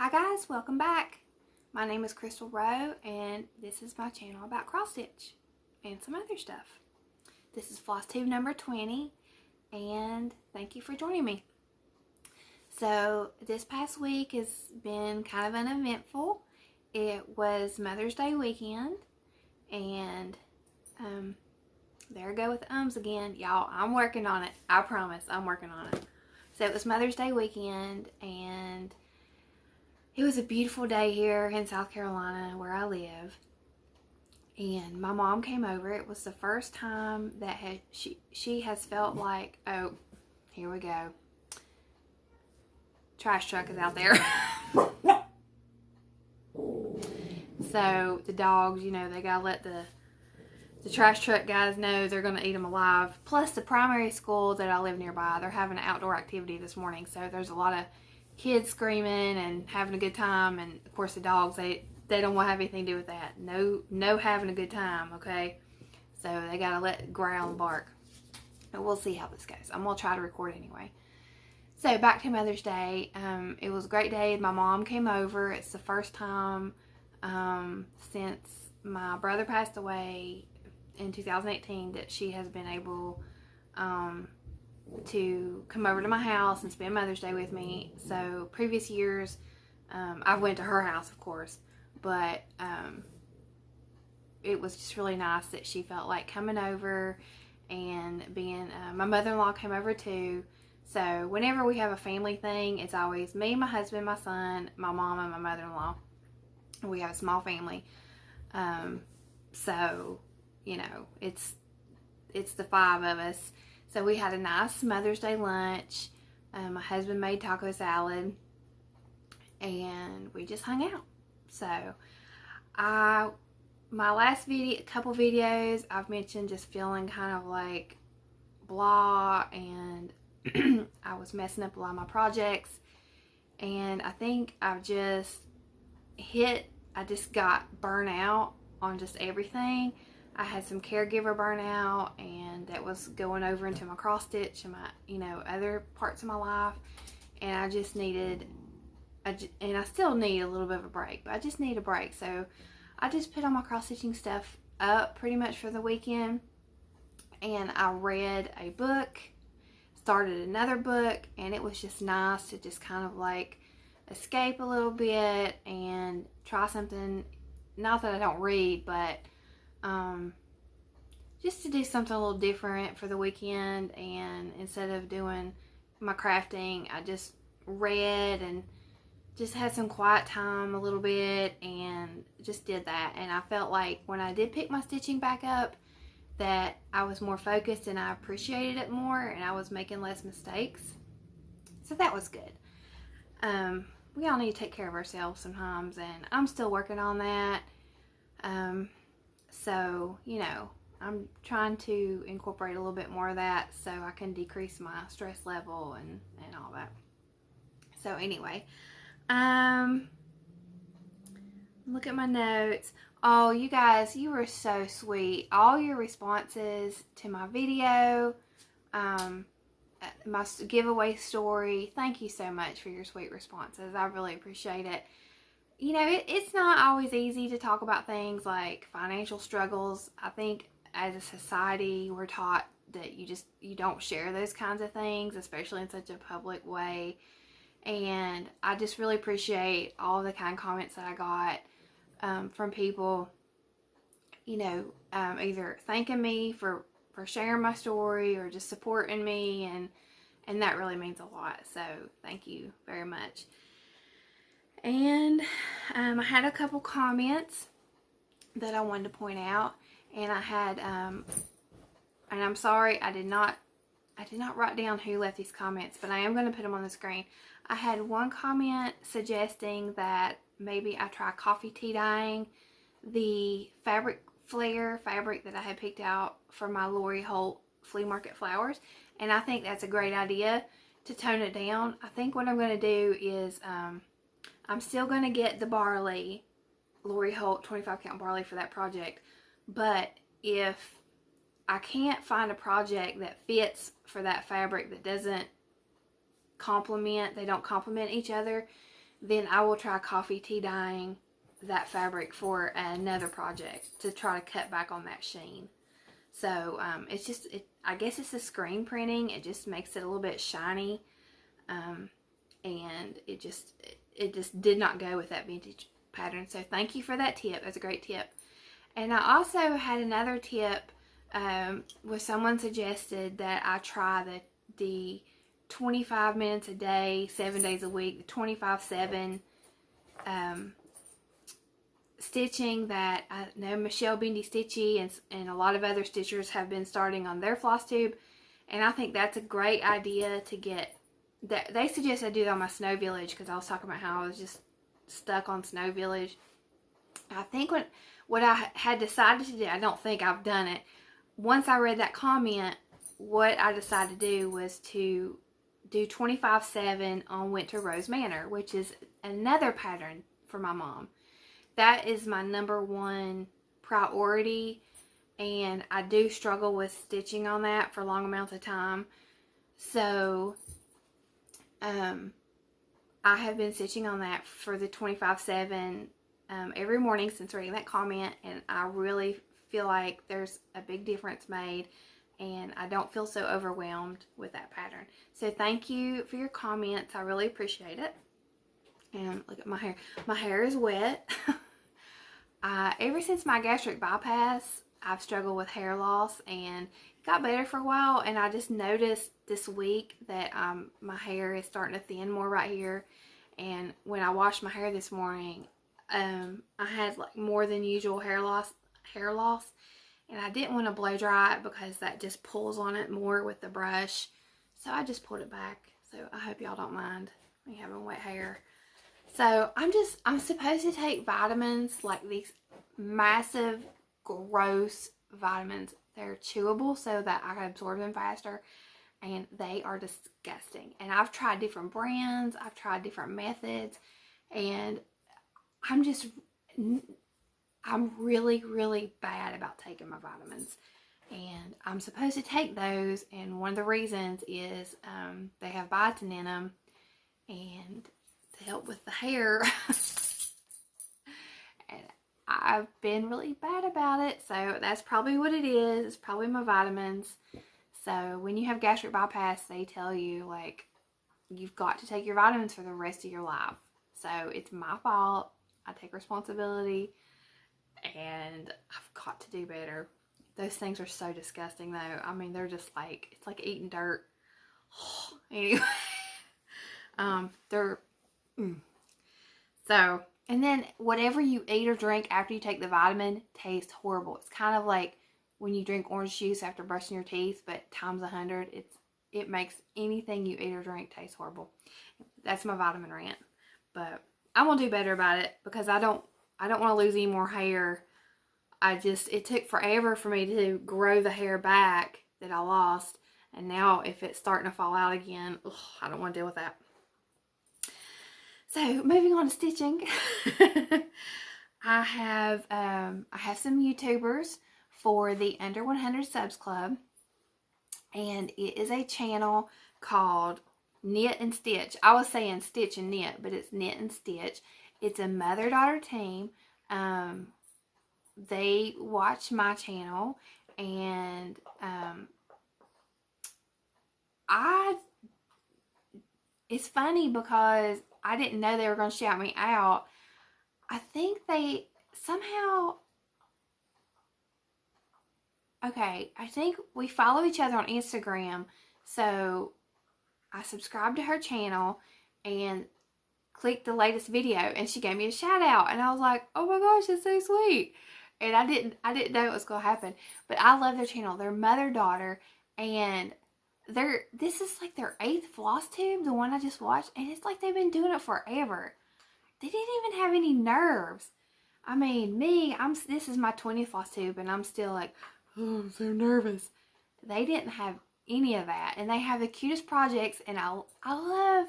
Hi guys, welcome back. My name is Crystal Rowe and this is my channel about cross stitch and some other stuff. This is Flosstube number 20 and thank you for joining me. So this past week has been kind of uneventful. It was Mother's Day weekend and there I go with ums again. Y'all, I'm working on it. I promise, I'm working on it. So it was Mother's Day weekend and it was a beautiful day here in South Carolina where I live, and my mom came over. It was the first time that she has felt like, oh, here we go. Trash truck is out there. So the dogs, you know, they gotta let the trash truck guys know they're gonna eat them alive. Plus the primary school that I live nearby, they're having an outdoor activity this morning, so there's a lot of kids screaming and having a good time, and of course the dogs, they don't want to have anything to do with that. No having a good time, okay? So they gotta let it growl and bark. But we'll see how this goes. I'm gonna try to record anyway. So back to Mother's Day. It was a great day. My mom came over. It's the first time since my brother passed away in 2018 that she has been able to come over to my house and spend Mother's Day with me. So previous years I went to her house, of course, but it was just really nice that she felt like coming over and being my mother-in-law came over too. So whenever we have a family thing, it's always me, my husband, my son, my mom, and my mother-in-law. We have a small family, so you know, it's the five of us. So we had a nice Mother's Day lunch. My husband made taco salad and we just hung out. So my last couple videos, I've mentioned just feeling kind of like blah, and I was messing up a lot of my projects, and I think I just got burnt out on just everything. I had some caregiver burnout, and that was going over into my cross stitch and my, you know, other parts of my life. And I just needed, and I still need a little bit of a break, but I just need a break. So I just put all my cross stitching stuff up pretty much for the weekend, and I read a book, started another book, and it was just nice to just kind of like escape a little bit and try something. Not that I don't read, but just to do something a little different for the weekend. And instead of doing my crafting, I just read and just had some quiet time a little bit and just did that. And I felt like when I did pick my stitching back up that I was more focused and I appreciated it more and I was making less mistakes. So that was good. We all need to take care of ourselves sometimes, and I'm still working on that. So, you know, I'm trying to incorporate a little bit more of that so I can decrease my stress level and all that. So anyway, look at my notes. Oh, you guys, you were so sweet. All your responses to my video, my giveaway story, thank you so much for your sweet responses. I really appreciate it. You know, it's not always easy to talk about things like financial struggles. I think as a society, we're taught that you don't share those kinds of things, especially in such a public way. And I just really appreciate all the kind comments that I got from people, you know, either thanking me for sharing my story or just supporting me, and that really means a lot. So thank you very much. And I had a couple comments that I wanted to point out, and I had and I'm sorry I did not write down who left these comments, but I am going to put them on the screen. I had one comment suggesting that maybe I try coffee tea dyeing the flare fabric that I had picked out for my Lori Holt flea market flowers, and I think that's a great idea to tone it down. I think what I'm going to do is I'm still going to get the barley, Lori Holt 25 count barley for that project, but if I can't find a project that fits for that fabric that doesn't they don't complement each other, then I will try coffee tea dyeing that fabric for another project to try to cut back on that sheen. So it's just, I guess it's the screen printing. It just makes it a little bit shiny, and it just did not go with that vintage pattern. So thank you for that tip. That's a great tip. And I also had another tip where someone suggested that I try the 25 minutes a day, 7 days a week, the 25/7 stitching that I know Michelle Bendy Stitchy and a lot of other stitchers have been starting on their Flosstube. And I think that's a great idea to get that. They suggest I do that on my Snow Village, because I was talking about how I was just stuck on Snow Village. I think what I had decided to do, I don't think I've done it. Once I read that comment, what I decided to do was to do 25/7 on Winter Rose Manor, which is another pattern for my mom. That is my #1 priority, and I do struggle with stitching on that for long amounts of time. So I have been stitching on that for the 25/7 every morning since reading that comment, and I really feel like there's a big difference made, and I don't feel so overwhelmed with that pattern. So thank you for your comments. I really appreciate it. And look at my hair. My hair is wet. Ever since my gastric bypass, I've struggled with hair loss, and it got better for a while, and I just noticed this week that my hair is starting to thin more right here. And when I washed my hair this morning, I had like more than usual hair loss, and I didn't want to blow dry it because that just pulls on it more with the brush. So I just pulled it back. So I hope y'all don't mind me having wet hair. So I'm supposed to take vitamins, like these massive, gross vitamins. They're chewable so that I can absorb them faster, and they are disgusting. And I've tried different brands, I've tried different methods, and I'm really, really bad about taking my vitamins. And I'm supposed to take those, and one of the reasons is they have biotin in them, and to help with the hair. And I've been really bad about it, so that's probably what it is. It's probably my vitamins. So when you have gastric bypass, they tell you, like, you've got to take your vitamins for the rest of your life. So it's my fault. I take responsibility, and I've got to do better. Those things are so disgusting, though. I mean, they're just like, it's like eating dirt. Anyway, So, and then whatever you eat or drink after you take the vitamin tastes horrible. It's kind of like when you drink orange juice after brushing your teeth, but times 100. It makes anything you eat or drink taste horrible. That's my vitamin rant. But I'm gonna do better about it, because I don't want to lose any more hair. It took forever for me to grow the hair back that I lost, and now if it's starting to fall out again, I don't want to deal with that. So moving on to stitching, I have some YouTubers for the Under 100 Subs Club, and it is a channel called Knit and Stitch. I was saying Stitch and Knit, but it's Knit and Stitch. It's a mother-daughter team. They watch my channel, and it's funny because I didn't know they were going to shout me out. I think they somehow, okay, I think we follow each other on Instagram, so I subscribed to her channel and clicked the latest video, and she gave me a shout out, and I was like, oh my gosh, that's so sweet. And I didn't know it was going to happen, but I love their channel. They're mother-daughter, and this is like their 8th Flosstube, the one I just watched, and it's like they've been doing it forever. They didn't even have any nerves. I mean, this is my 20th Flosstube, and I'm still like, oh, I'm so nervous. They didn't have any of that, and they have the cutest projects, and I love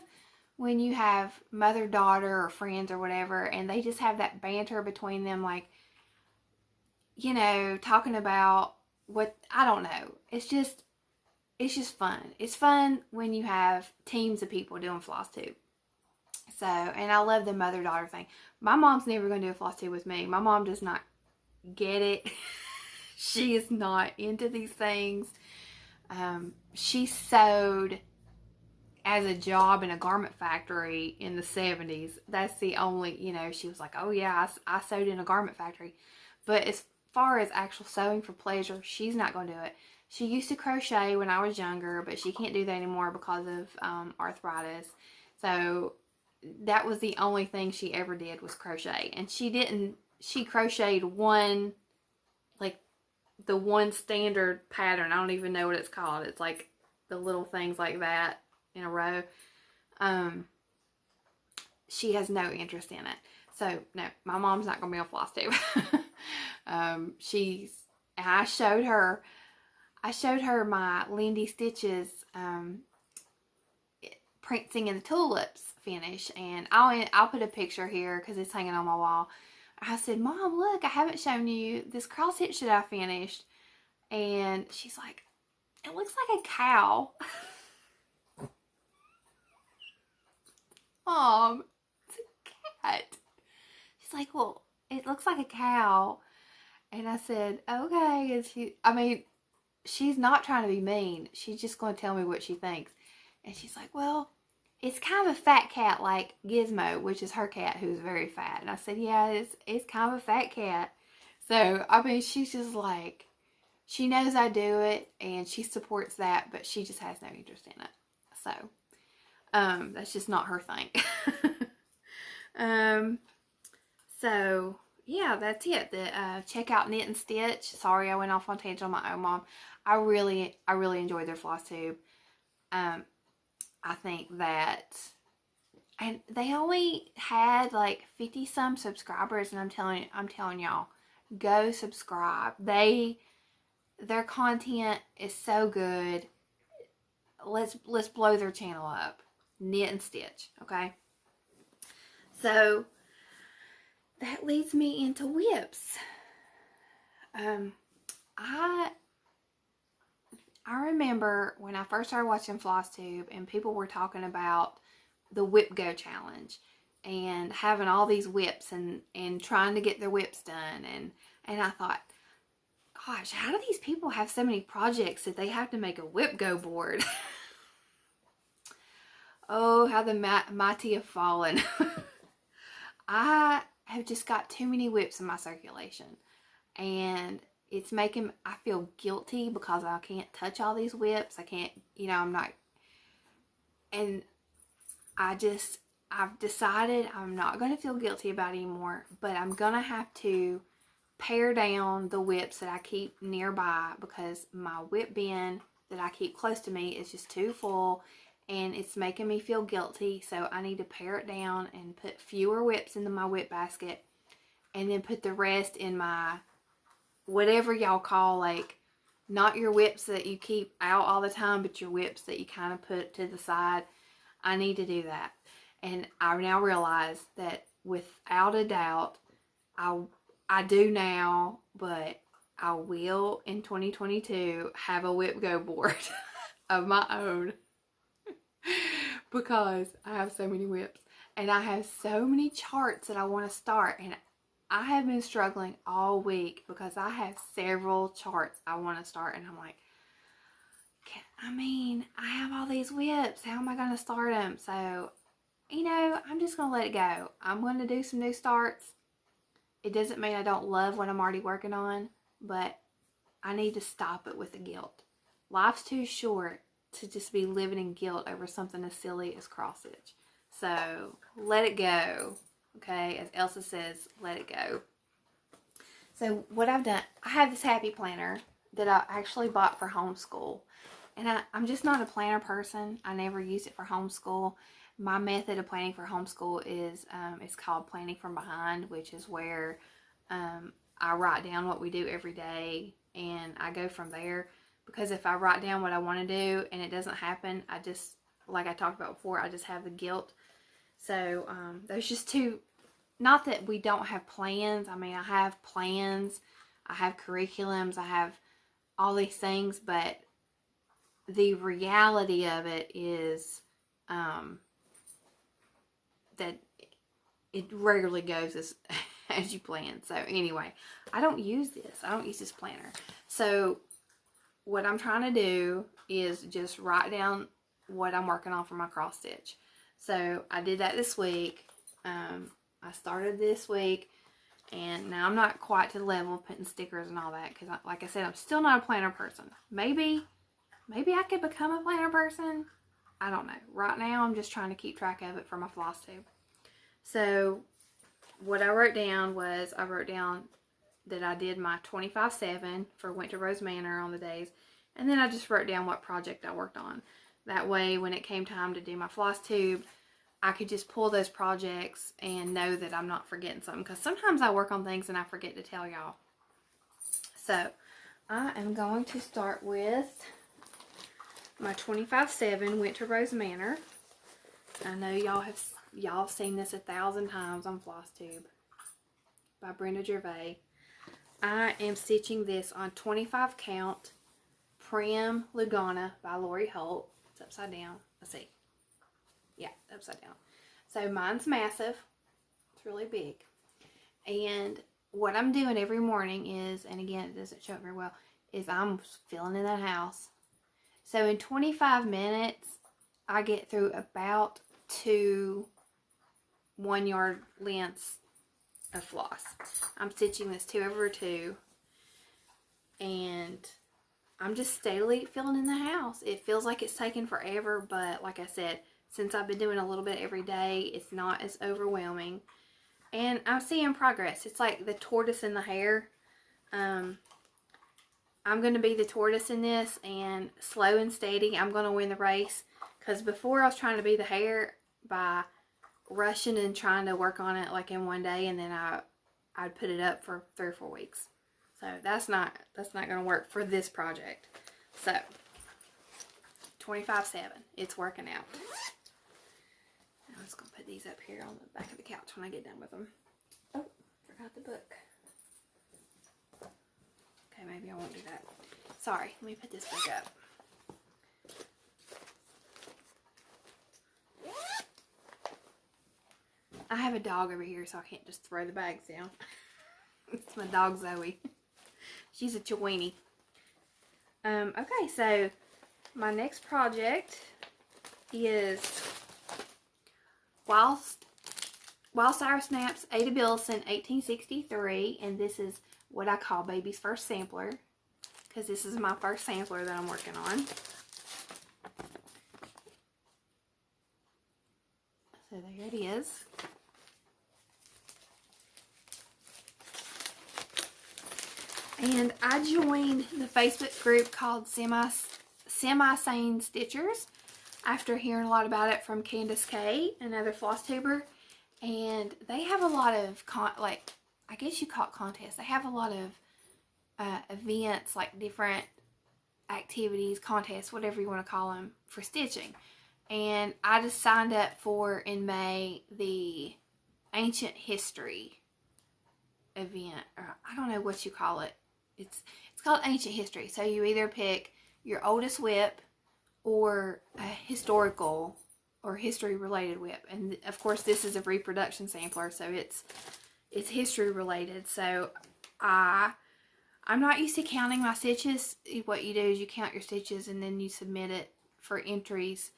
when you have mother-daughter or friends or whatever, and they just have that banter between them, like, you know, talking about what, I don't know. It's just fun. It's fun when you have teams of people doing Flosstube. So, and I love the mother-daughter thing. My mom's never going to do a floss tube with me. My mom does not get it. She is not into these things. She sewed as a job in a garment factory in the 70s. That's the only, she was like, oh yeah, I sewed in a garment factory. But as far as actual sewing for pleasure, she's not going to do it. She used to crochet when I was younger, but she can't do that anymore because of arthritis. So that was the only thing she ever did was crochet. And she crocheted one, like the one standard pattern. I don't even know what it's called. It's like the little things like that in a row. She has no interest in it. So no, my mom's not gonna be on Flosstube. I showed her my Lindy Stitches Prancing in the Tulips finish, and I'll put a picture here because it's hanging on my wall. I said, Mom, look, I haven't shown you this cross stitch that I finished. And she's like, it looks like a cow. Mom, it's a cat. She's like, well, it looks like a cow. And I said, okay. And she's not trying to be mean. She's just going to tell me what she thinks. And she's like, well, it's kind of a fat cat like Gizmo, which is her cat who's very fat. And I said, yeah, it's kind of a fat cat. So, she's just like, she knows I do it and she supports that, but she just has no interest in it. So, that's just not her thing. So, yeah, that's it. Check out Knit and Stitch. Sorry, I went off on tangent on my own, Mom. I really enjoyed their floss tube. I think that, and they only had like 50 some subscribers, and I'm telling y'all, go subscribe. Their content is so good. Let's blow their channel up. Knit and Stitch, okay? So that leads me into whips. I remember when I first started watching Flosstube and people were talking about the whip go challenge and having all these whips and trying to get their whips done, and I thought, gosh, how do these people have so many projects that they have to make a whip go board? Oh, how the mighty have fallen. I have just got too many whips in my circulation, and it's making, I feel guilty because I can't touch all these whips. I can't, I'm not, and I've decided I'm not going to feel guilty about it anymore, but I'm going to have to pare down the whips that I keep nearby because my whip bin that I keep close to me is just too full and it's making me feel guilty. So I need to pare it down and put fewer whips into my whip basket and then put the rest in my, whatever y'all call, like, not your whips that you keep out all the time, but your whips that you kind of put to the side. I need to do that. And I now realize that without a doubt, I do now, but I will in 2022 have a whip go board of my own because I have so many whips and I have so many charts that I want to start, and I have been struggling all week because I have several charts I want to start, and I'm like, I have all these whips. How am I going to start them? So, I'm just going to let it go. I'm going to do some new starts. It doesn't mean I don't love what I'm already working on, but I need to stop it with the guilt. Life's too short to just be living in guilt over something as silly as cross stitch. So, let it go. Okay, as Elsa says, let it go. So what I've done, I have this happy planner that I actually bought for homeschool. And I'm just not a planner person. I never use it for homeschool. My method of planning for homeschool is, it's called Planning from Behind, which is where I write down what we do every day and I go from there. Because if I write down what I want to do and it doesn't happen, I just, like I talked about before, I just have the guilt. So, there's just two, not that we don't have plans. I have plans, I have curriculums, I have all these things, but the reality of it is, that it rarely goes as you plan. So anyway, I don't use this. I don't use this planner. So what I'm trying to do is just write down what I'm working on for my cross stitch. So I did that this week. I started this week, and now I'm not quite to the level of putting stickers and all that, because like I said, I'm still not a planner person. Maybe I could become a planner person. I don't know. Right now I'm just trying to keep track of it for my Flosstube. So what I wrote down was, I wrote down that I did my 25/7 for Winter Rose Manor on the days, and then I just wrote down what project I worked on. That way when it came time to do my Flosstube, I could just pull those projects and know that I'm not forgetting something, because sometimes I work on things and I forget to tell y'all. So I am going to start with my 25/7 Winter Rose Manor. I know y'all have seen this 1,000 times on Flosstube by Brenda Gervais. I am stitching this on 25 count Prim Lugana by Lori Holt. It's upside down. Let's see. Yeah, upside down. So mine's massive. It's really big. And what I'm doing every morning is, and again, it doesn't show it very well, is I'm filling in that house. So in 25 minutes, I get through about 2 1-yard lengths of floss. I'm stitching this 2/2, and I'm just steadily filling in the house. It feels like it's taking forever, but like I said, since I've been doing a little bit every day, it's not as overwhelming. And I'm seeing progress. It's like the tortoise and the hare. I'm going to be the tortoise in this, and slow and steady, I'm going to win the race. Because before I was trying to be the hare by rushing and trying to work on it like in one day, and then I'd put it up for 3 or 4 weeks. So that's not going to work for this project. So 25/7, it's working out. I'm just going to put these up here on the back of the couch when I get done with them. Oh, forgot the book. Okay, maybe I won't do that. Sorry, let me put this book up. I have a dog over here, so I can't just throw the bags down. It's my dog Zoe. She's a Chiweenie. Okay, so my next project is Wildflower Snaps, Ada Billson, 1863, and this is what I call Baby's first sampler, because this is my first sampler that I'm working on. So there it is. And I joined the Facebook group called Semi-Sane Stitchers after hearing a lot about it from Candace K, another Flosstuber. And they have a lot of, I guess you call it contests. They have a lot of events, like different activities, contests, whatever you want to call them, for stitching. And I just signed up for, in May, the Ancient History event. Or I don't know what you call it. It's called Ancient History. So you either pick your oldest whip or a historical or history related whip. And of course this is a reproduction sampler, so it's history related. So I'm not used to counting my stitches. What you do is you count your stitches and then you submit it for entries.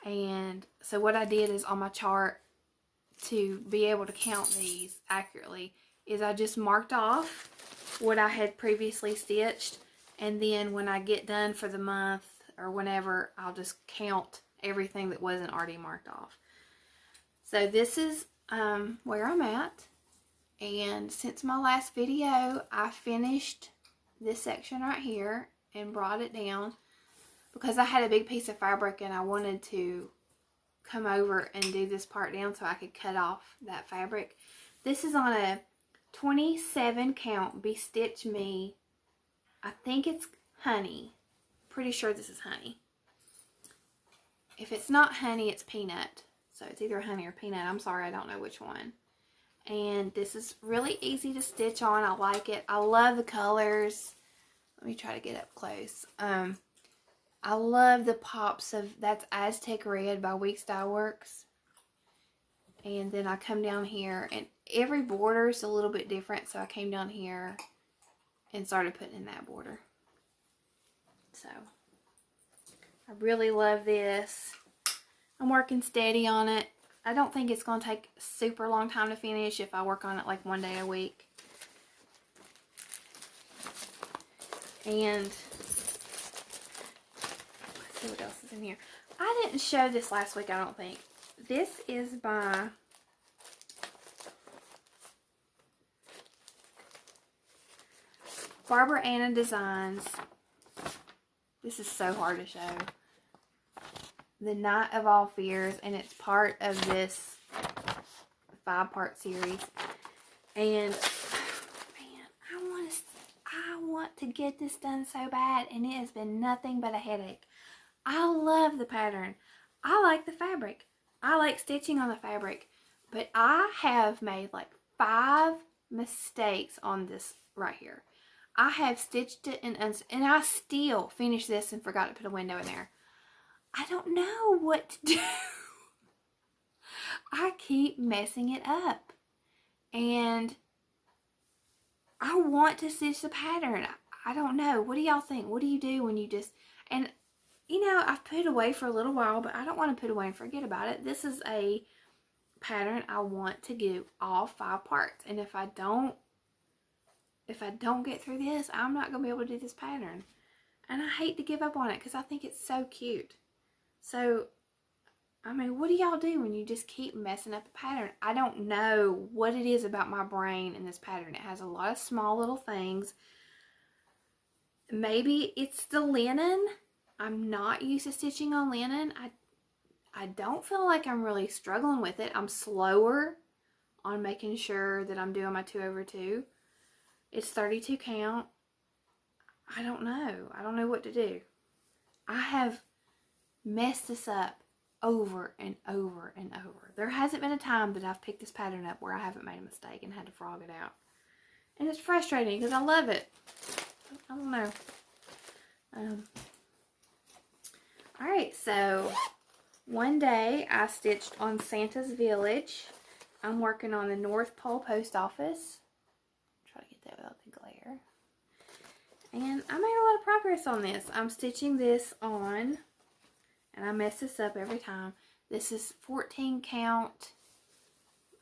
And so what I did is, on my chart, to be able to count these accurately, is I just marked off what I had previously stitched, and then when I get done for the month or whenever, I'll just count everything that wasn't already marked off. So this is where I'm at, and since my last video, I finished this section right here and brought it down because I had a big piece of fabric and I wanted to come over and do this part down so I could cut off that fabric. This is on a 27 count Be Stitch Me. I think it's honey. Pretty sure this is honey. If it's not honey, it's peanut. So it's either honey or peanut. I'm sorry, I don't know which one. And this is really easy to stitch on. I like it. I love the colors. Let me try to get up close. I love the pops of, that's Aztec Red by Weeks Dye Works. And then I come down here, and every border is a little bit different, so I came down here and started putting in that border. So I really love this. I'm working steady on it. I don't think it's going to take a super long time to finish if I work on it like 1 day a week. And let's see what else is in here. I didn't show this last week, I don't think. This is by Barbara Anna Designs. This is so hard to show. The Night of All Fears, and it's part of this 5-part series. And man, I want to get this done so bad, and it has been nothing but a headache. I love the pattern. I like the fabric. I like stitching on the fabric, but I have made like 5 mistakes on this right here. I have stitched it and I still finished this and forgot to put a window in there. I don't know what to do. I keep messing it up. And I want to stitch the pattern. I don't know. What do y'all think? What do you do when you just... And, you know, I've put it away for a little while, but I don't want to put it away and forget about it. This is a pattern I want to do all 5 parts. And if I don't get through this, I'm not going to be able to do this pattern. And I hate to give up on it because I think it's so cute. So, I mean, what do y'all do when you just keep messing up a pattern? I don't know what it is about my brain in this pattern. It has a lot of small little things. Maybe it's the linen. I'm not used to stitching on linen. I don't feel like I'm really struggling with it. I'm slower on making sure that I'm doing my 2/2. It's 32 count. I don't know. I don't know what to do. I have messed this up over and over and over. There hasn't been a time that I've picked this pattern up where I haven't made a mistake and had to frog it out. And it's frustrating because I love it. I don't know. Alright, so one day I stitched on Santa's Village. I'm working on the North Pole Post Office. Try to get that without the glare. And I made a lot of progress on this. I'm stitching this on, and I mess this up every time. This is 14 count,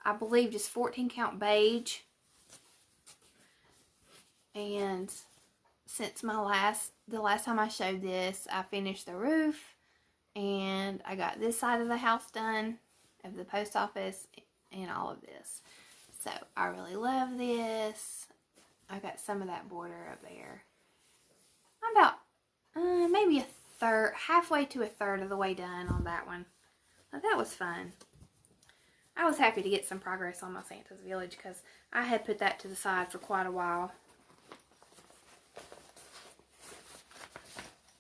I believe just 14 count beige. And since the last time I showed this, I finished the roof, and I got this side of the house done, of the post office, and all of this. So I really love this. I got some of that border up there. I'm about maybe halfway to a third of the way done on that one. Now, that was fun. I was happy to get some progress on my Santa's Village because I had put that to the side for quite a while.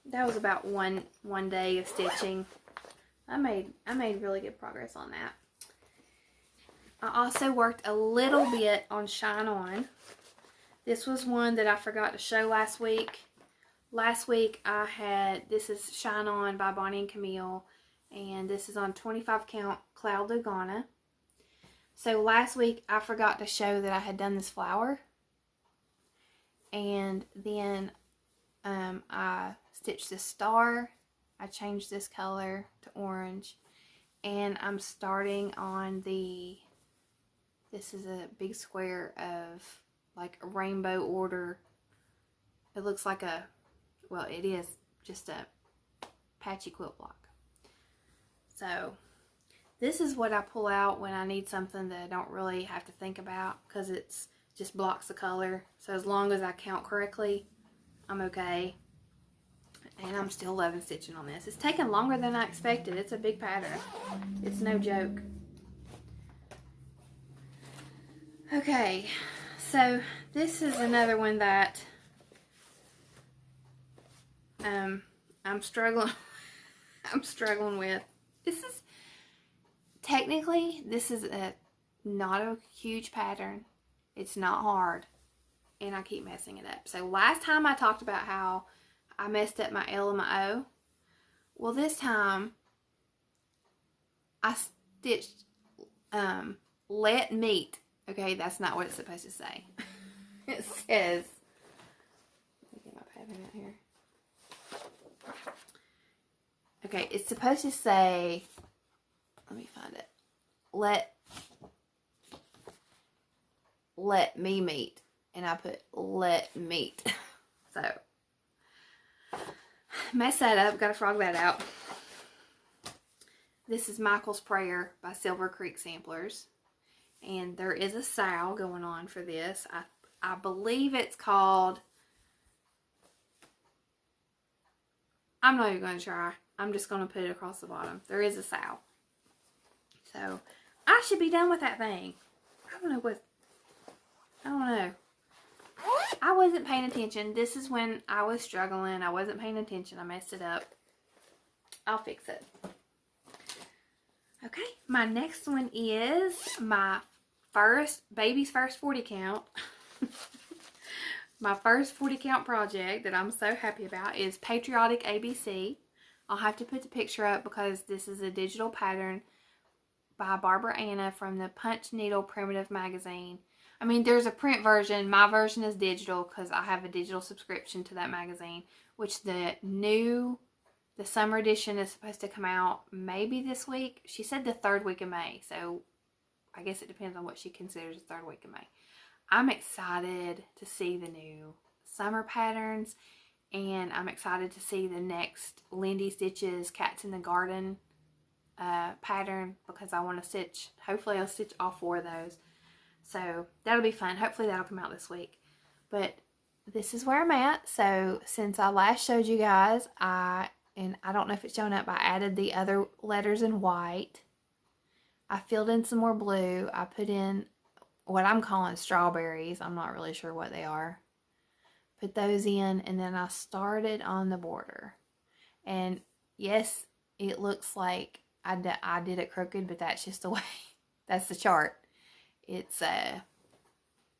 That was about one day of stitching. I made really good progress on that. I also worked a little bit on Shine On. This was one that I forgot to show last week. Last week I had, this is Shine On by Bonnie and Camille, and this is on 25 count Cloud Lugana. So last week I forgot to show that I had done this flower, and then I stitched this star. I changed this color to orange, and I'm starting on this is a big square of like a rainbow order. It looks like well, it is just a patchy quilt block. So this is what I pull out when I need something that I don't really have to think about, because it's just blocks the color. So as long as I count correctly, I'm okay. And I'm still loving stitching on this. It's taken longer than I expected. It's a big pattern. It's no joke. Okay, so this is another one that I'm struggling with. This is technically, not a huge pattern. It's not hard, and I keep messing it up. So last time I talked about how I messed up my L and my O. Well, this time I stitched let meet. Okay, that's not what it's supposed to say. It says, let me get my pad out here. Okay, it's supposed to say, let me find it. Let me meet. And I put let meet. So, mess that up. Got to frog that out. This is Michael's Prayer by Silver Creek Samplers. And there is a sow going on for this. I believe it's called, I'm not even going to try. I'm just going to put it across the bottom. There is a sow. So, I should be done with that thing. I don't know. I wasn't paying attention. This is when I was struggling. I wasn't paying attention. I messed it up. I'll fix it. Okay, my next one is my baby's first 40 count. My first 40 count project that I'm so happy about is Patriotic ABC. I'll have to put the picture up because this is a digital pattern by Barbara Anna from the Punch Needle Primitive magazine. I mean, there's a print version. My version is digital because I have a digital subscription to that magazine, which the summer edition is supposed to come out maybe this week. She said the 3rd week of May, so I guess it depends on what she considers the 3rd week of May. I'm excited to see the new summer patterns, and I'm excited to see the next Lindy Stitches Cats in the Garden pattern because I want to stitch, hopefully I'll stitch all 4 of those. So that'll be fun. Hopefully that'll come out this week. But this is where I'm at. So since I last showed you guys, and I don't know if it's showing up, I added the other letters in white. I filled in some more blue. I put in what I'm calling strawberries. I'm not really sure what they are. Put those in, and then I started on the border. And yes, it looks like I did it crooked, but that's just the way. That's the chart. It's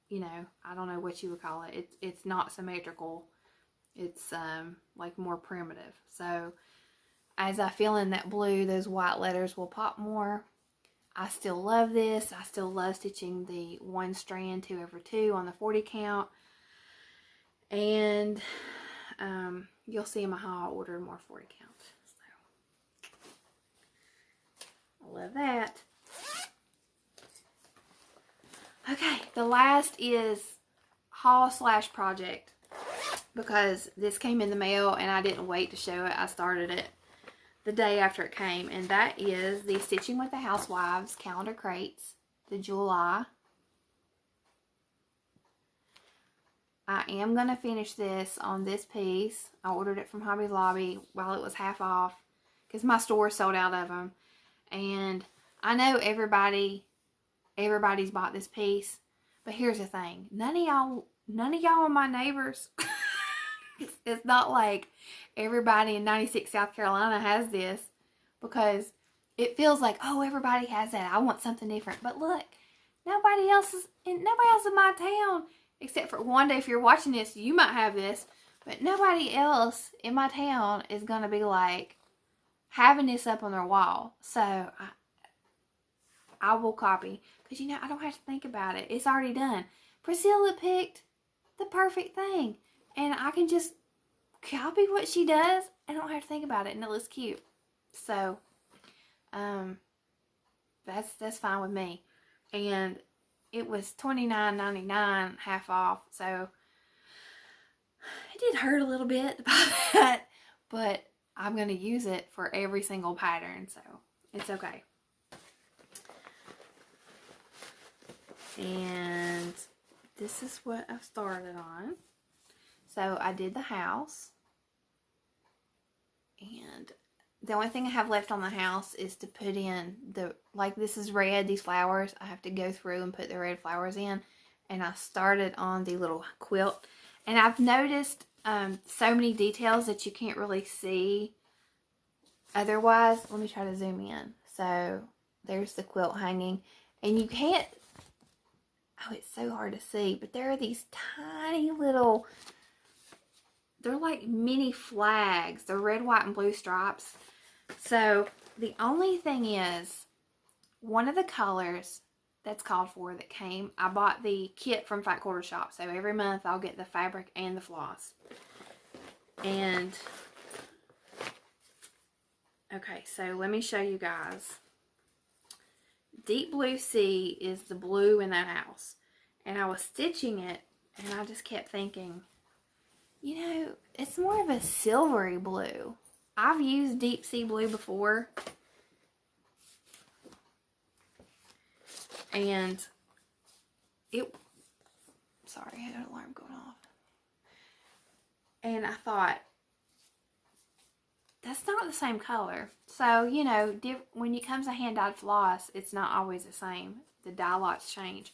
you know, I don't know what you would call it. It's not symmetrical. It's like more primitive. So as I fill in that blue, those white letters will pop more. I still love this. I still love stitching the 1 strand 2 over 2 on the 40 count. And you'll see in my haul I ordered more 40 counts. So I love that. Okay, the last is haul/project because this came in the mail and I didn't wait to show it. I started it the day after it came, and that is the Stitching with the Housewives calendar crates, the July. I am going to finish this on this piece. I ordered it from Hobby Lobby while it was half off because my store sold out of them. And I know everybody's bought this piece, but here's the thing. None of y'all are my neighbors. It's not like everybody in 96 South Carolina has this, because it feels like, oh, everybody has that. I want something different. But look, nobody else in my town, except for one day, if you're watching this, you might have this, but nobody else in my town is going to be like having this up on their wall. So I will copy, because, you know, I don't have to think about it. It's already done. Priscilla picked the perfect thing, and I can just copy what she does. I don't have to think about it, and it looks cute. So, that's fine with me. And it was $29.99 half off, so it did hurt a little bit to buy that, but I'm going to use it for every single pattern, so it's okay. And this is what I've started on. So I did the house, and the only thing I have left on the house is to put in like this is red, these flowers. I have to go through and put the red flowers in, and I started on the little quilt. And I've noticed so many details that you can't really see otherwise. Let me try to zoom in. So there's the quilt hanging, and you can't, oh, it's so hard to see, but there are these tiny little, they're like mini flags. They're red, white, and blue stripes. So the only thing is, one of the colors that's called for that came, I bought the kit from Fat Quarter Shop. So every month I'll get the fabric and the floss. And, okay, so let me show you guys. Deep Blue Sea is the blue in that house. And I was stitching it, and I just kept thinking, you know, it's more of a silvery blue. I've used Deep Sea Blue before. And sorry, I had an alarm going off. And I thought, that's not the same color. So, you know, when it comes to hand-dyed floss, it's not always the same. The dye lots change.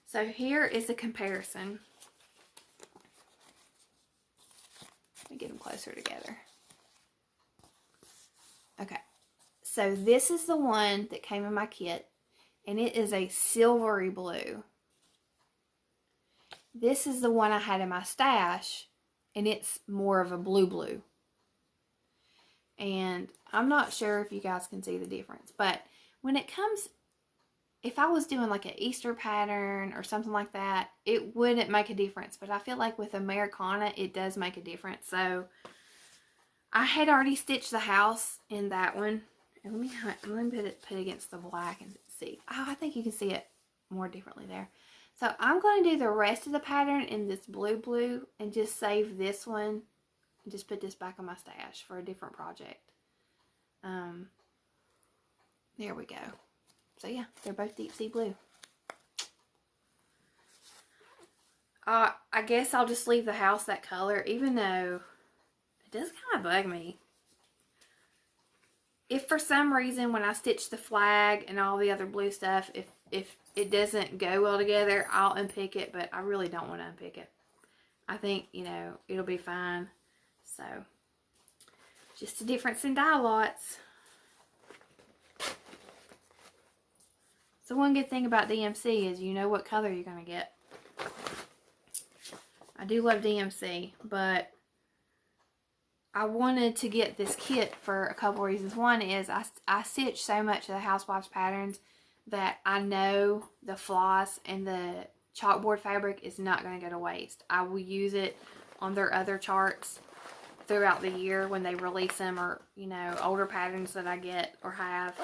So here is a comparison. Let me get them closer together. Okay. So this is the one that came in my kit. And it is a silvery blue. This is the one I had in my stash. And it's more of a blue. And I'm not sure if you guys can see the difference. But when it comes, if I was doing like an Easter pattern or something like that, it wouldn't make a difference. But I feel like with Americana, it does make a difference. So I had already stitched the house in that one. And let me put it against the black and see. Oh, I think you can see it more differently there. So I'm going to do the rest of the pattern in this blue and just save this one and just put this back on my stash for a different project. There we go. So yeah, they're both Deep Sea Blue. I guess I'll just leave the house that color, even though it does kind of bug me. If for some reason when I stitch the flag and all the other blue stuff, if it doesn't go well together, I'll unpick it, but I really don't want to unpick it. I think, you know, it'll be fine. So, just a difference in dye lots. So one good thing about DMC is you know what color you're going to get. I do love DMC, but I wanted to get this kit for a couple reasons. One is I stitch so much of the Housewives patterns that I know the floss and the chalkboard fabric is not going to go to waste. I will use it on their other charts throughout the year when they release them, or, you know, older patterns that I get or have.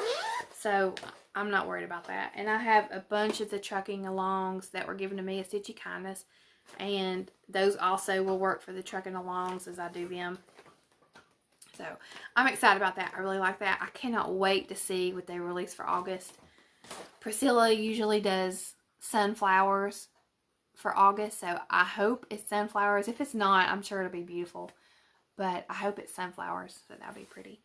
So I'm not worried about that. And I have a bunch of the trucking alongs that were given to me as Stitchy Kindness, and those also will work for the trucking alongs as I do them. So I'm excited about that. I really like that. I cannot wait to see what they release for August. Priscilla usually does sunflowers for August, so I hope it's sunflowers. If it's not, I'm sure it'll be beautiful, but I hope it's sunflowers, so that'll be pretty.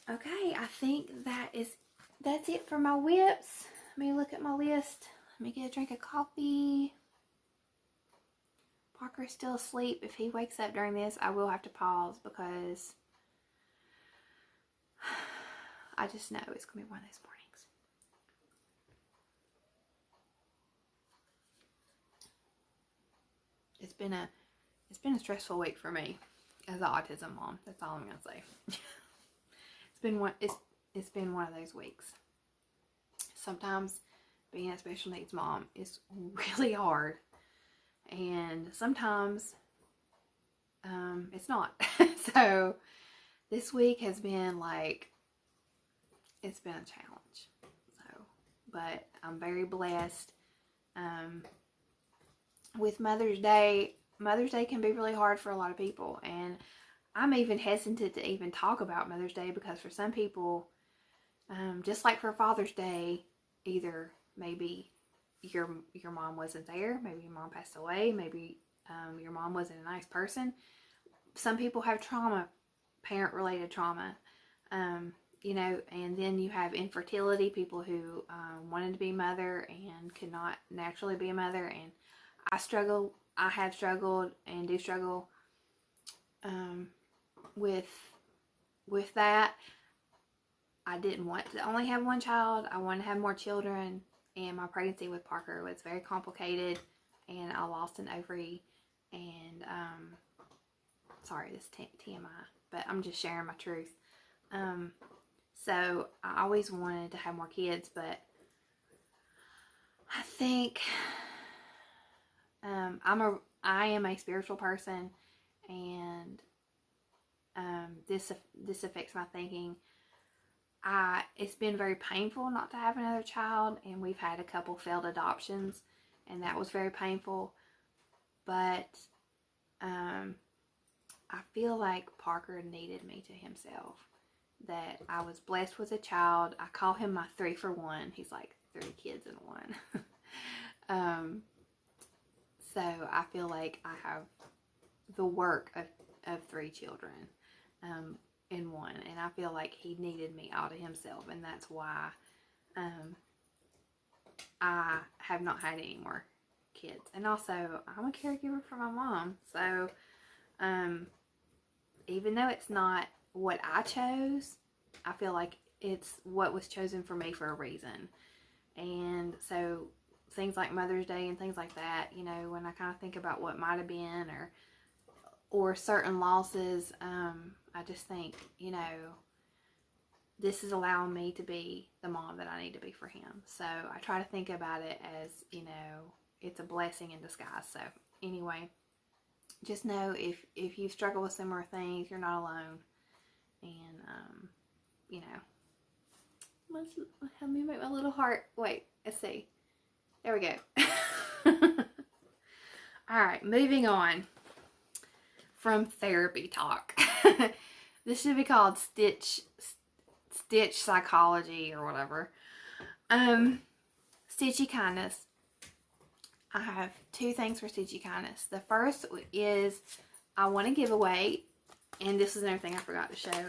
Okay, I think that's it for my whips. Let me look at my list. Let me get a drink of coffee. Parker's still asleep. If he wakes up during this, I will have to pause because I just know it's going to be one of those mornings. It's been a stressful week for me as an autism mom. That's all I'm going to say. It's been one of those weeks. Sometimes being a special needs mom is really hard. And sometimes it's not. So this week has been like, it's been a challenge. So, but I'm very blessed. With Mother's Day can be really hard for a lot of people. And I'm even hesitant to even talk about Mother's Day because for some people, just like for Father's Day, either maybe your mom wasn't there, maybe your mom passed away, maybe your mom wasn't a nice person. Some people have trauma, parent-related trauma, you know, and then you have infertility, people who wanted to be mother and could not naturally be a mother, and I have struggled and do struggle with that. I didn't want to only have one child. I wanted to have more children. And my pregnancy with Parker was very complicated, and I lost an ovary, and, sorry, this TMI, but I'm just sharing my truth. So I always wanted to have more kids, but I think I am a spiritual person, and this affects my thinking. It's been very painful not to have another child, and we've had a couple failed adoptions, and that was very painful. But I feel like Parker needed me to himself. That I was blessed with a child. I call him my 3 for 1. He's like 3 kids in one. So I feel like I have the work of 3 children in one, and I feel like he needed me all to himself, and that's why I have not had any more kids. And also, I'm a caregiver for my mom, so even though it's not what I chose, I feel like it's what was chosen for me for a reason. And so things like Mother's Day and things like that, you know, when I kind of think about what might have been, or certain losses, I just think, you know, this is allowing me to be the mom that I need to be for him. So I try to think about it as, you know, it's a blessing in disguise. So anyway, just know if you struggle with similar things, you're not alone. And, you know, let me make my little heart. Wait, let's see. There we go. All right, moving on from therapy talk. This should be called Stitch Psychology or whatever. Stitchy Kindness. I have 2 things for Stitchy Kindness. The first is I want to give away, and this is another thing I forgot to show.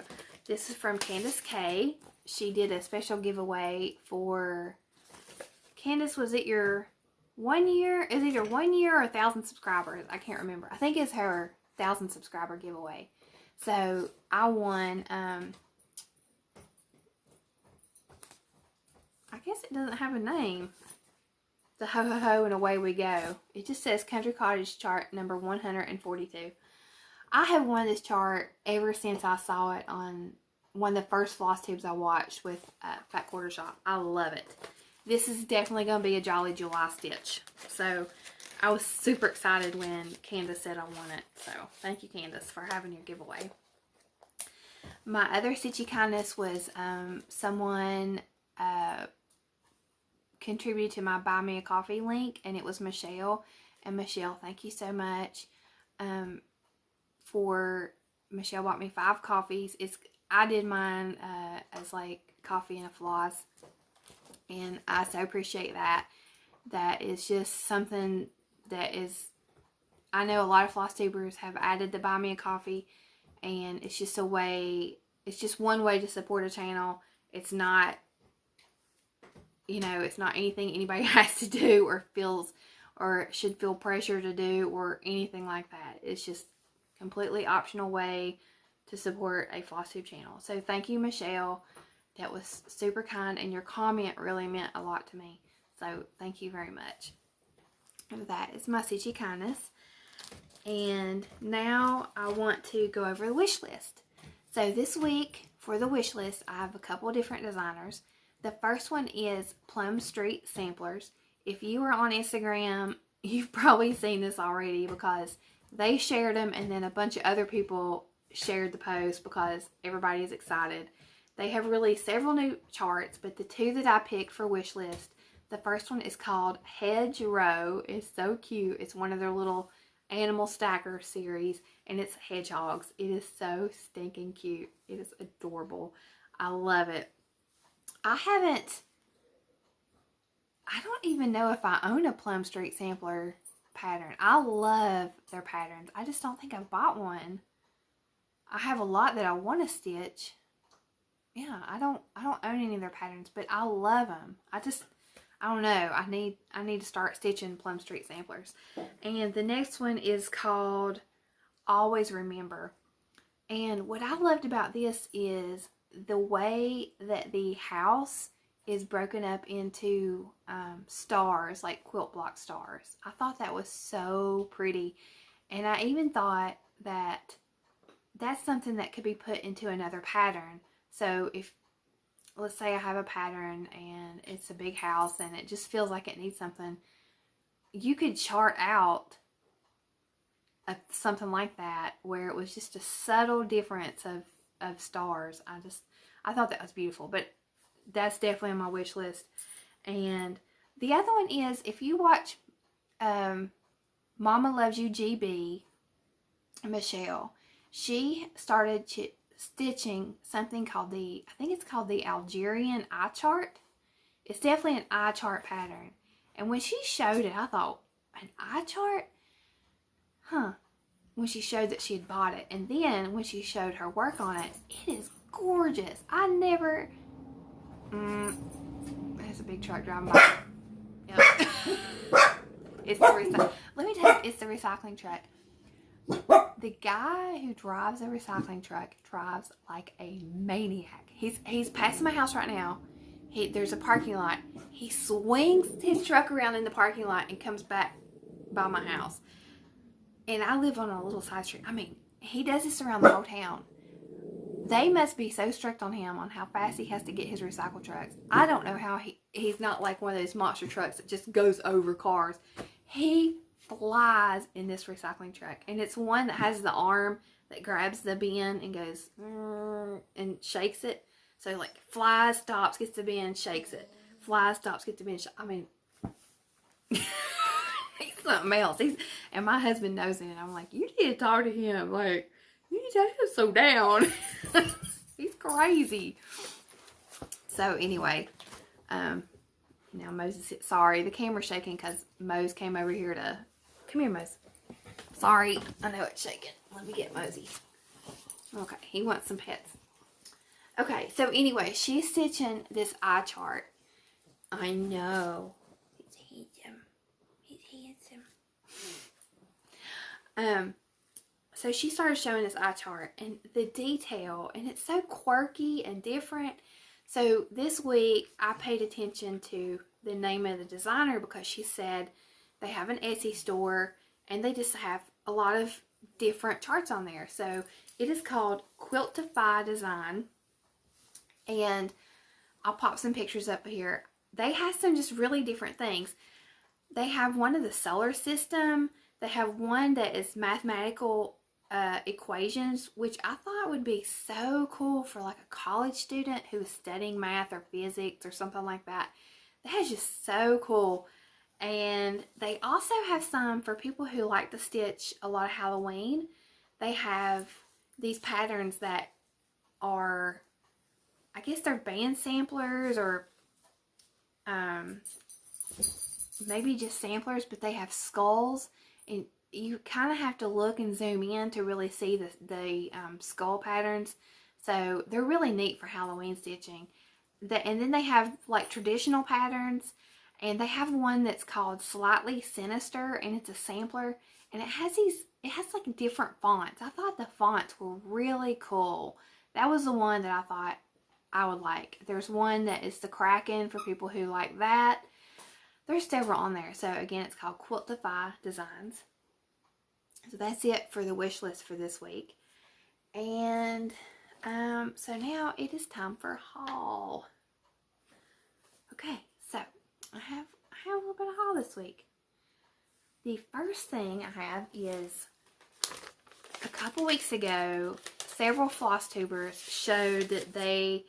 This is from Candace K. She did a special giveaway for Candace. Was it your 1 year? Is it your 1 year or 1,000 subscribers? I can't remember. I think it's her 1,000 subscriber giveaway. So I won. I guess it doesn't have a name. The ho ho ho and away we go. It just says Country Cottage chart number 142. I have won this chart ever since I saw it on one of the first Flosstubes I watched with Fat Quarter Shop. I love it. This is definitely going to be a Jolly July stitch. So I was super excited when Candace said I won it. So thank you, Candace, for having your giveaway. My other Stitchy Kindness was someone contributed to my Buy Me a Coffee link, and it was Michelle. And Michelle, thank you so much. Michelle bought me 5 coffees. I did mine as like coffee and a floss, and I so appreciate that. That is just something that is, I know a lot of floss tubers have added the Buy Me a Coffee, and it's just a way, it's just one way to support a channel. It's not, you know, it's not anything anybody has to do or feels or should feel pressure to do or anything like that. It's just completely optional way to support a Flosstube channel. So thank you, Michelle. That was super kind, and your comment really meant a lot to me. So thank you very much. And that is my Stitchy Kindness. And now I want to go over the wish list. So this week for the wish list, I have a couple different designers. The first one is Plum Street Samplers. If you are on Instagram, you've probably seen this already because they shared them, and then a bunch of other people shared the post because everybody is excited. They have released several new charts, but the 2 that I picked for wish list, the first one is called Hedgerow. It's so cute. It's one of their little animal stacker series, and it's hedgehogs. It is so stinking cute. It is adorable. I love it. I don't even know if I own a Plum Street Sampler pattern. I love their patterns. I just don't think I've bought one. I have a lot that I want to stitch. Yeah, I don't own any of their patterns, but I love them. I don't know. I need to start stitching Plum Street Samplers. And the next one is called Always Remember. And what I loved about this is the way that the house is broken up into stars, like quilt block stars. I thought that was so pretty. And I even thought that that's something that could be put into another pattern. So if let's say I have a pattern and it's a big house and it just feels like it needs something, you could chart out something like that where it was just a subtle difference of stars. I thought that was beautiful, but that's definitely on my wish list. And the other one is, if you watch Mama Loves You GB, Michelle, she started stitching something called I think it's called the Algerian eye chart. It's definitely an eye chart pattern. And when she showed it, I thought, an eye chart? Huh. When she showed that she had bought it. And then when she showed her work on it, it is gorgeous. I never... there's a big truck driving by. Yep. It's the let me tell you, it's the recycling truck. The guy who drives a recycling truck drives like a maniac. He's passing my house right now. There's a parking lot. He swings his truck around in the parking lot and comes back by my house. And I live on a little side street. I mean, he does this around the whole town. They must be so strict on him on how fast he has to get his recycle trucks. I don't know how he's not like one of those monster trucks that just goes over cars. He flies in this recycling truck. And it's one that has the arm that grabs the bin and goes and shakes it. So like flies, stops, gets the bin, shakes it. Flies, stops, gets the bin. I mean, he's something else. And my husband knows it. And I'm like, you need to talk to him. Like, you need to slow down. He's crazy. So anyway, now Moses, sorry, the camera's shaking because Mose came over here to, come here, Mose. Sorry, I know it's shaking. Let me get Mosey. Okay, he wants some pets. Okay, so anyway, she's stitching this eye chart. I know. He's handsome. He's handsome. So she started showing this eye chart and the detail, and it's so quirky and different. So this week I paid attention to the name of the designer because she said they have an Etsy store and they just have a lot of different charts on there. So it is called Quiltify Design, and I'll pop some pictures up here. They have some just really different things. They have one of the solar system. They have one that is mathematical equations, which I thought would be so cool for like a college student who is studying math or physics or something like that. That is just so cool. And they also have some for people who like to stitch a lot of Halloween. They have these patterns that are, I guess they're band samplers or maybe just samplers, but they have skulls, and you kind of have to look and zoom in to really see the skull patterns. So they're really neat for Halloween stitching. And then they have like traditional patterns, and they have one that's called Slightly Sinister, and it's a sampler, and it has like different fonts. I thought the fonts were really cool. That was the one that I thought I would like. There's one that is the Kraken for people who like that. There's several on there. So again, it's called Quiltify Designs. So that's it for the wish list for this week. And so now it is time for a haul. Okay, so I have a little bit of haul this week. The first thing I have is a couple weeks ago, several Flosstubers showed that they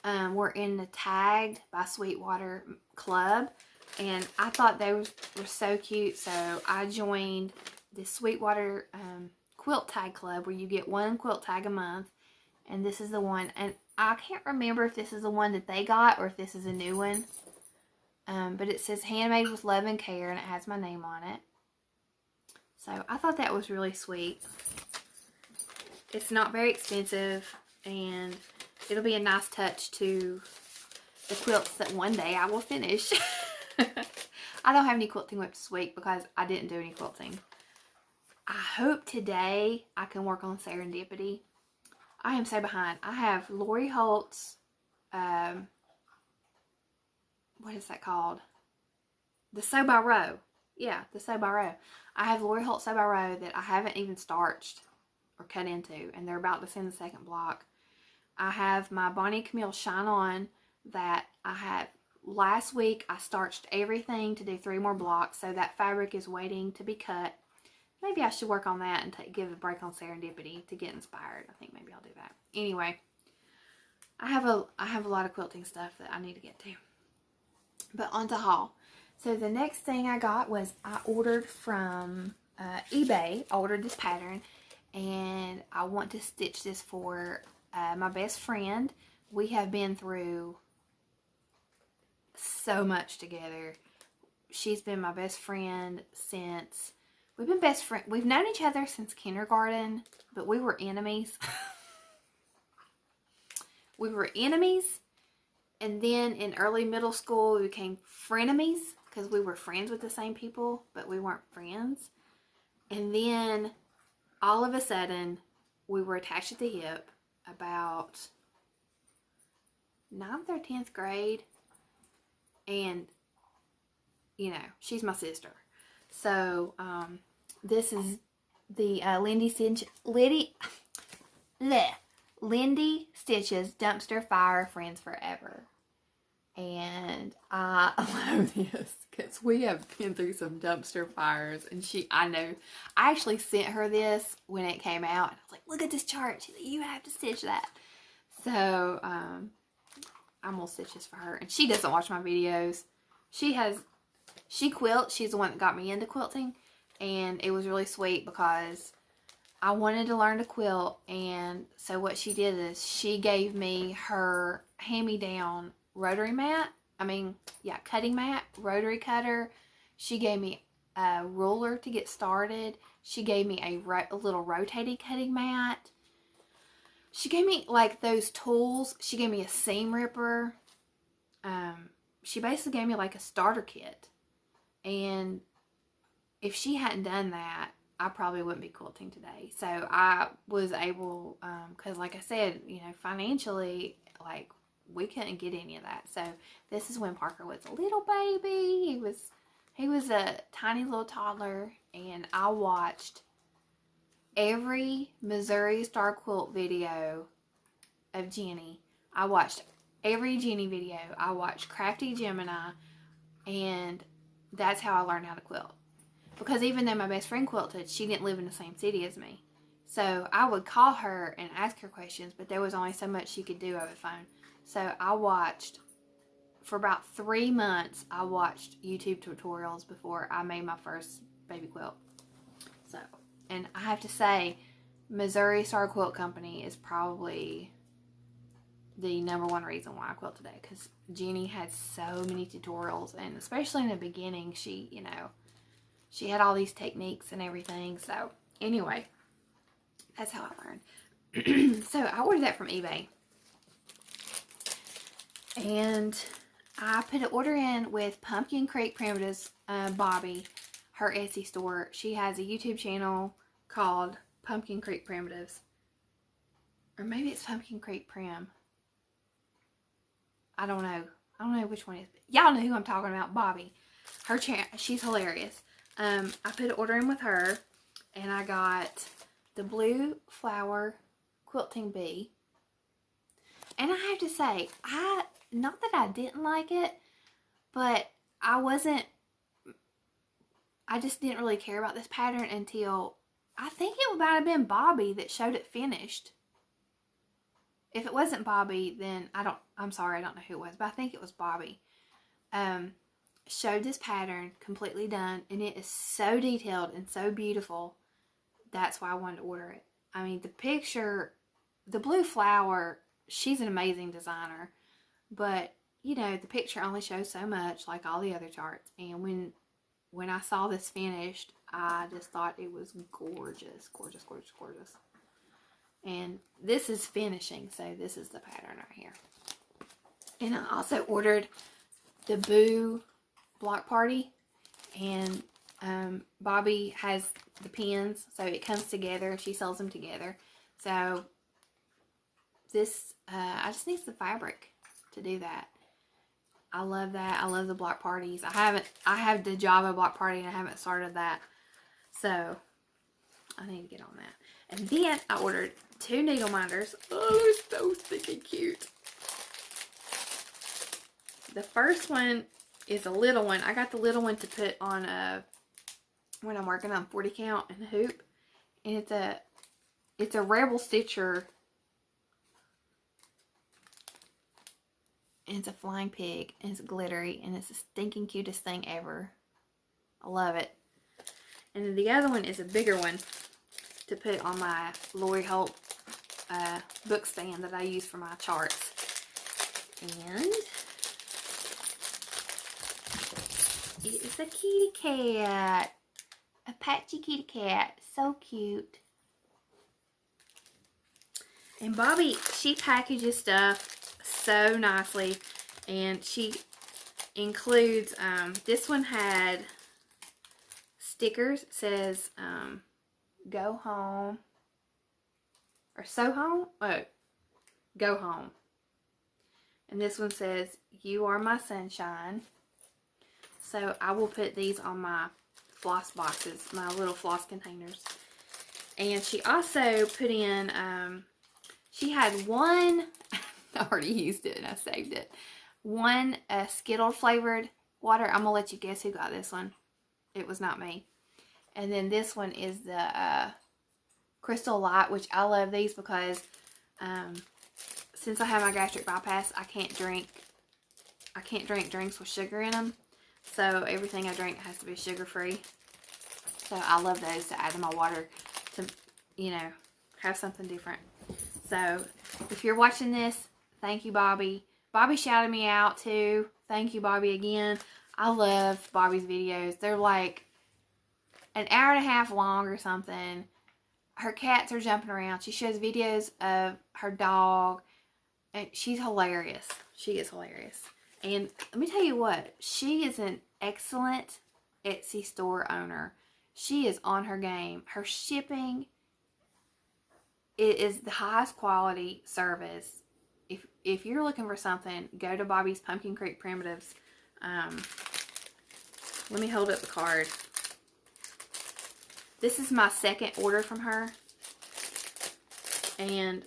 were in the Tagged by Sweetwater Club, and I thought they were so cute, so I joined the Sweetwater Quilt Tag Club, where you get one quilt tag a month, and this is the one, and I can't remember if this is the one that they got or if this is a new one, but it says handmade with love and care, and it has my name on it. So I thought that was really sweet. It's not very expensive, and it'll be a nice touch to the quilts that one day I will finish. I don't have any quilting whips this week because I didn't do any quilting. I hope today I can work on Serendipity. I am so behind. I have Lori Holt's, what is that called? The Sew by Row. Yeah, the Sew by Row. I have Lori Holt's Sew by Row that I haven't even starched or cut into, and they're about to send the second block. I have my Bonnie Camille Shine On that I have. Last week I starched everything to do 3 more blocks, so that fabric is waiting to be cut. Maybe I should work on that and give a break on serendipity to get inspired. I think maybe I'll do that. Anyway, I have a lot of quilting stuff that I need to get to. But on to haul. So the next thing I got was I ordered from eBay. I ordered this pattern, and I want to stitch this for my best friend. We have been through so much together. She's been my best friend since... We've known each other since kindergarten, but we were enemies. We were enemies, and then in early middle school, we became frenemies because we were friends with the same people, but we weren't friends. And then, all of a sudden, we were attached at the hip about 9th or 10th grade, and, you know, she's my sister. So, this is the Lindy Stitches Dumpster Fire Friends Forever. And I love this because we have been through some dumpster fires. And I actually sent her this when it came out. And I was like, look at this chart. She's like, you have to stitch that. So, I'm going to stitch this for her. And she doesn't watch my videos. She quilts. She's the one that got me into quilting. And it was really sweet because I wanted to learn to quilt. And so what she did is she gave me her hand-me-down rotary mat. Cutting mat, rotary cutter. She gave me a ruler to get started. She gave me a little rotating cutting mat. She gave me like those tools. She gave me a seam ripper. She basically gave me like a starter kit. And if she hadn't done that, I probably wouldn't be quilting today. So I was able, because like I said, you know, financially, like, we couldn't get any of that. So this is when Parker was a little baby. He was a tiny little toddler, and I watched every Missouri Star Quilt video of Jenny. I watched every Jenny video. I watched Crafty Gemini, and that's how I learned how to quilt. Because even though my best friend quilted, she didn't live in the same city as me. So I would call her and ask her questions, but there was only so much she could do over the phone. So I watched, for about 3 months, I watched YouTube tutorials before I made my first baby quilt. So, and I have to say, Missouri Star Quilt Company is probably the #1 reason why I quilt today. Because Jenny had so many tutorials, and especially in the beginning, she had all these techniques and everything. So, anyway, that's how I learned. So, I ordered that from eBay. And I put an order in with Pumpkin Creek Primitives, Bobby, her Etsy store. She has a YouTube channel called Pumpkin Creek Primitives. Or maybe it's Pumpkin Creek Prim. I don't know. I don't know which one it is. Y'all know who I'm talking about, Bobby. Her channel, she's hilarious. I put an order in with her, and I got the Blue Flower Quilting Bee. And I have to say, not that I didn't like it, but I just didn't really care about this pattern until, I think it might have been Bobby that showed it finished. If it wasn't Bobby, then I'm sorry, I don't know who it was, but I think it was Bobby. Showed this pattern completely done, and it is so detailed and so beautiful. That's why I wanted to order it. I mean, the picture, the Blue Flower, she's an amazing designer, but you know, the picture only shows so much, like all the other charts. And when I saw this finished, I just thought it was gorgeous, gorgeous, gorgeous, gorgeous. And this is finishing, so this is the pattern right here. And I also ordered the Boo Block Party, and Bobby has the pins, so it comes together. She sells them together. So this, I just need the fabric to do that. I love that. I love the block parties. I have the Java block party, and I haven't started that. So I need to get on that. And then I ordered 2 needle minders. Oh, they're so stinking cute. The first one is a little one. I got the little one to put on when I'm working on 40 count and hoop. And it's a Rebel Stitcher. And it's a flying pig. And it's glittery. And it's the stinking cutest thing ever. I love it. And then the other one is a bigger one to put on my Lori Holt book stand that I use for my charts. And it is a kitty cat. A patchy kitty cat. So cute. And Bobby, she packages stuff so nicely. And she includes, this one had stickers. It says, go home. Or so home? Oh, go home. And this one says, you are my sunshine. So I will put these on my floss boxes, my little floss containers. And she also put in, she had one, I already used it and I saved it. One Skittle flavored water. I'm going to let you guess who got this one. It was not me. And then this one is the Crystal Light, which I love these because since I have my gastric bypass, I can't drink drinks with sugar in them. So everything I drink has to be sugar free. So I love those to add to my water to, you know, have something different. So if you're watching this, thank you, Bobby. Bobby shouted me out too. Thank you, Bobby, again. I love Bobby's videos. They're like an hour and a half long or something. Her cats are jumping around. She shows videos of her dog. And she's hilarious. She is hilarious. And let me tell you what. She is an excellent Etsy store owner. She is on her game. Her shipping, it is the highest quality service. If you're looking for something, go to Bobby's Pumpkin Creek Primitives. Let me hold up the card. This is my second order from her. And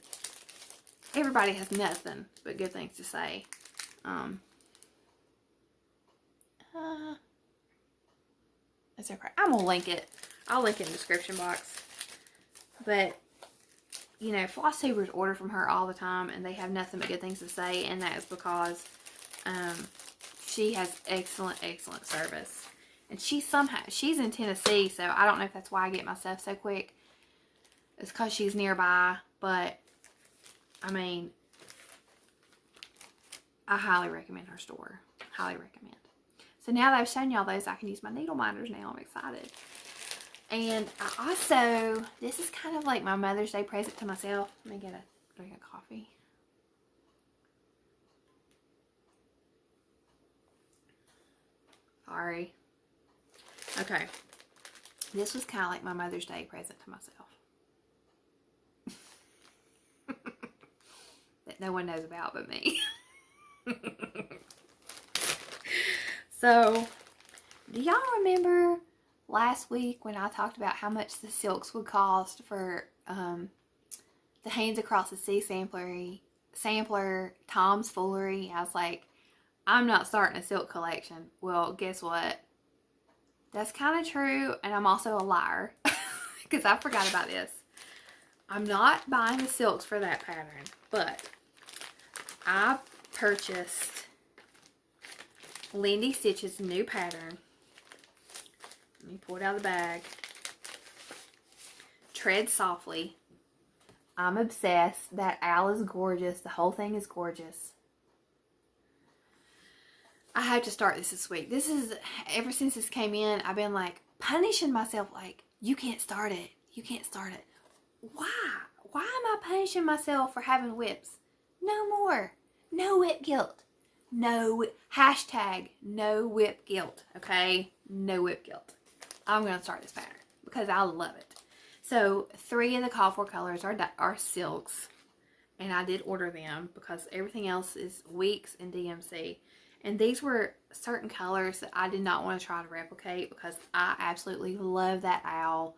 everybody has nothing but good things to say. It's okay. I'm going to link it. I'll link it in the description box. But, you know, Flosstubers order from her all the time. And they have nothing but good things to say. And that is because she has excellent, excellent service. And she's in Tennessee, so I don't know if that's why I get my stuff so quick. It's because she's nearby, but, I mean, I highly recommend her store. Highly recommend. So now that I've shown y'all those, I can use my needle minders now. I'm excited. And I also, this is kind of like my Mother's Day present to myself. Let me get a drink of coffee. Sorry. Okay, this was kind of like my Mother's Day present to myself. That no one knows about but me. So, do y'all remember last week when I talked about how much the silks would cost for the Hands Across the Sea sampler, Tom's Foolery? I was like, I'm not starting a silk collection. Well, guess what? That's kind of true, and I'm also a liar because I forgot about this. I'm not buying the silks for that pattern, but I purchased Lindy Stitch's new pattern. Let me pull it out of the bag. Tread Softly. I'm obsessed. That owl is gorgeous. The whole thing is gorgeous. I have to start this week. This is, ever since this came in, I've been like punishing myself like, you can't start it. You can't start it. Why? Why am I punishing myself for having whips? No more. No whip guilt. No, hashtag no whip guilt. Okay? No whip guilt. I'm going to start this pattern because I love it. So 3 of the call for colors are silks. And I did order them because everything else is Weeks and DMC. And these were certain colors that I did not want to try to replicate because I absolutely love that owl.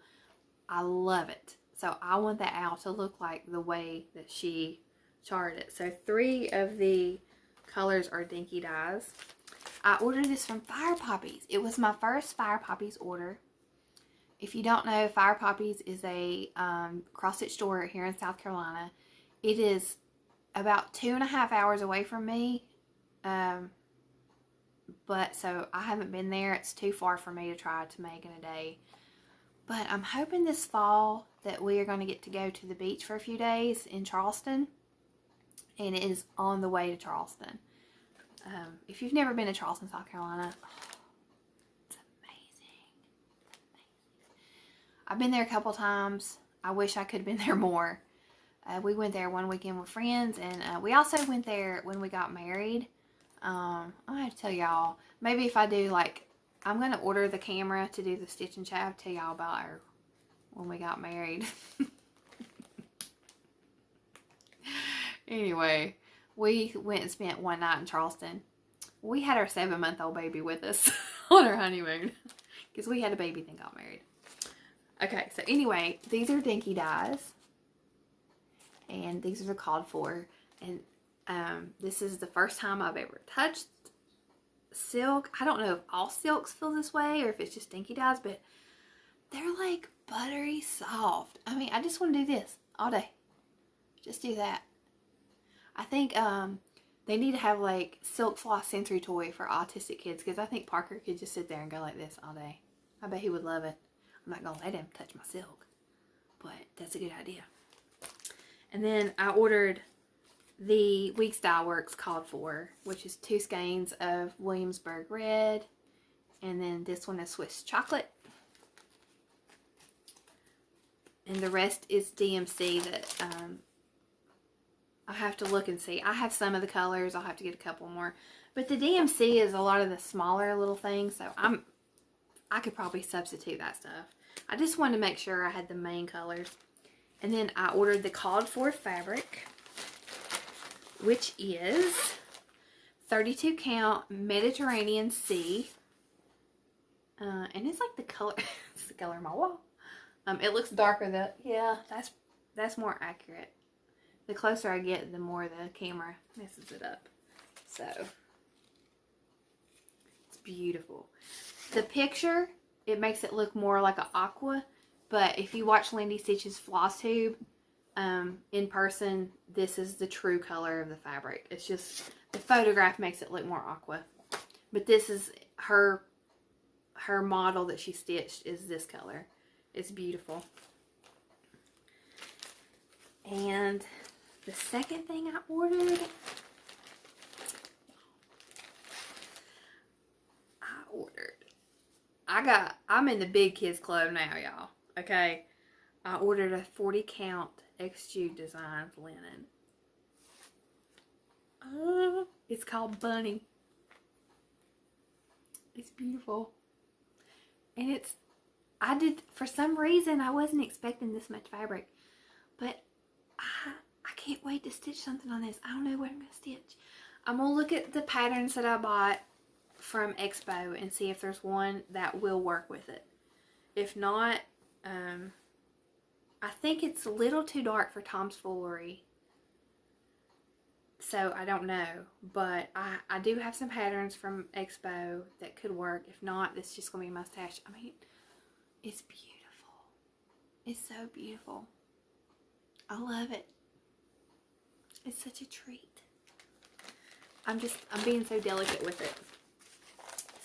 I love it. So I want that owl to look like the way that she charted it. So 3 of the colors are Dinky Dyes. I ordered this from Fire Poppies. It was my first Fire Poppies order. If you don't know, Fire Poppies is a cross-stitch store here in South Carolina. It is about 2.5 hours away from me. But so I haven't been there. It's too far for me to try to make in a day. But I'm hoping this fall that we are going to get to go to the beach for a few days in Charleston. And it is on the way to Charleston. If you've never been to Charleston, South Carolina, it's amazing. I've been there a couple times. I wish I could have been there more. We went there one weekend with friends, and we also went there when we got married. I have to tell y'all, maybe if I do, like, I'm going to order the camera to do the stitch and chat. I'll tell y'all about her when we got married. Anyway, we went and spent one night in Charleston. We had our 7-month-old baby with us on our honeymoon because we had a baby then got married. Okay, so anyway, these are Dinky Dyes, and these are called for. And this is the first time I've ever touched silk. I don't know if all silks feel this way or if it's just Dinky Dyes, but they're like buttery soft. I mean, I just want to do this all day. Just do that. I think they need to have like silk floss sensory toy for autistic kids, because I think Parker could just sit there and go like this all day. I bet he would love it. I'm not going to let him touch my silk, but that's a good idea. And then I ordered the Weeks Dye Works called for, which is 2 skeins of Williamsburg Red, and then this one is Swiss Chocolate. And the rest is DMC that I have to look and see. I have some of the colors. I'll have to get a couple more. But the DMC is a lot of the smaller little things, so I could probably substitute that stuff. I just wanted to make sure I had the main colors. And then I ordered the called for fabric, which is 32 count Mediterranean Sea. And it's like the color, it's the color of my wall. It looks darker though. Yeah, that's more accurate. The closer I get, the more the camera messes it up. So, it's beautiful. The picture, it makes it look more like an aqua, but if you watch Lindy Stitch's Flosstube in person, this is the true color of the fabric. It's just, the photograph makes it look more aqua. But this is her model that she stitched is this color. It's beautiful. And the second thing I ordered, I'm in the big kids club now, y'all. Okay. I ordered a 40 count X-Jude Designs linen. It's called Bunny. It's beautiful. And for some reason, I wasn't expecting this much fabric. But I can't wait to stitch something on this. I don't know what I'm going to stitch. I'm going to look at the patterns that I bought from Expo and see if there's one that will work with it. If not, I think it's a little too dark for Tom's Foolery. So I don't know. But I do have some patterns from Expo that could work. If not, it's just going to be a mustache. I mean, it's beautiful. It's so beautiful. I love it. It's such a treat. I'm being so delicate with it.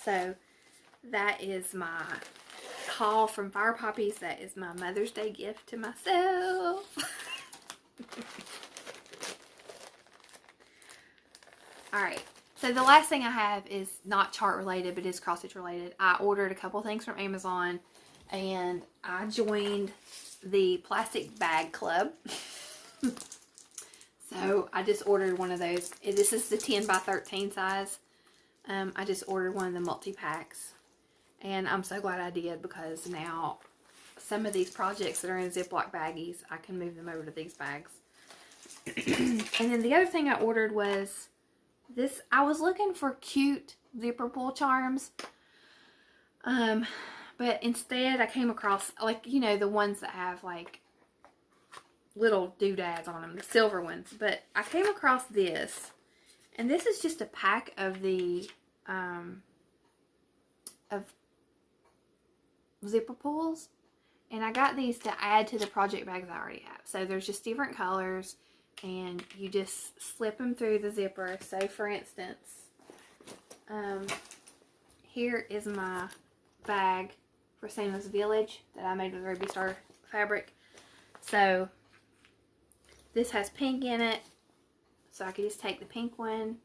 So that is my haul from Fire Poppies. That is my Mother's Day gift to myself. Alright, so the last thing I have is not chart related, but is cross stitch related. I ordered a couple things from Amazon, and I joined the plastic bag club. So I just ordered one of those. This is the 10 by 13 size. I just ordered one of the multi-packs, and I'm so glad I did, because now some of these projects that are in Ziploc baggies, I can move them over to these bags. And then the other thing I ordered was this. I was looking for cute zipper pull charms, but instead I came across, like, you know, the ones that have like little doodads on them, the silver ones. But I came across this, and this is just a pack of the of zipper pulls, and I got these to add to the project bags I already have. So there's just different colors, and you just slip them through the zipper. So for instance, here is my bag for Santa's Village that I made with Ruby Star fabric. So this has pink in it, so I could just take the pink one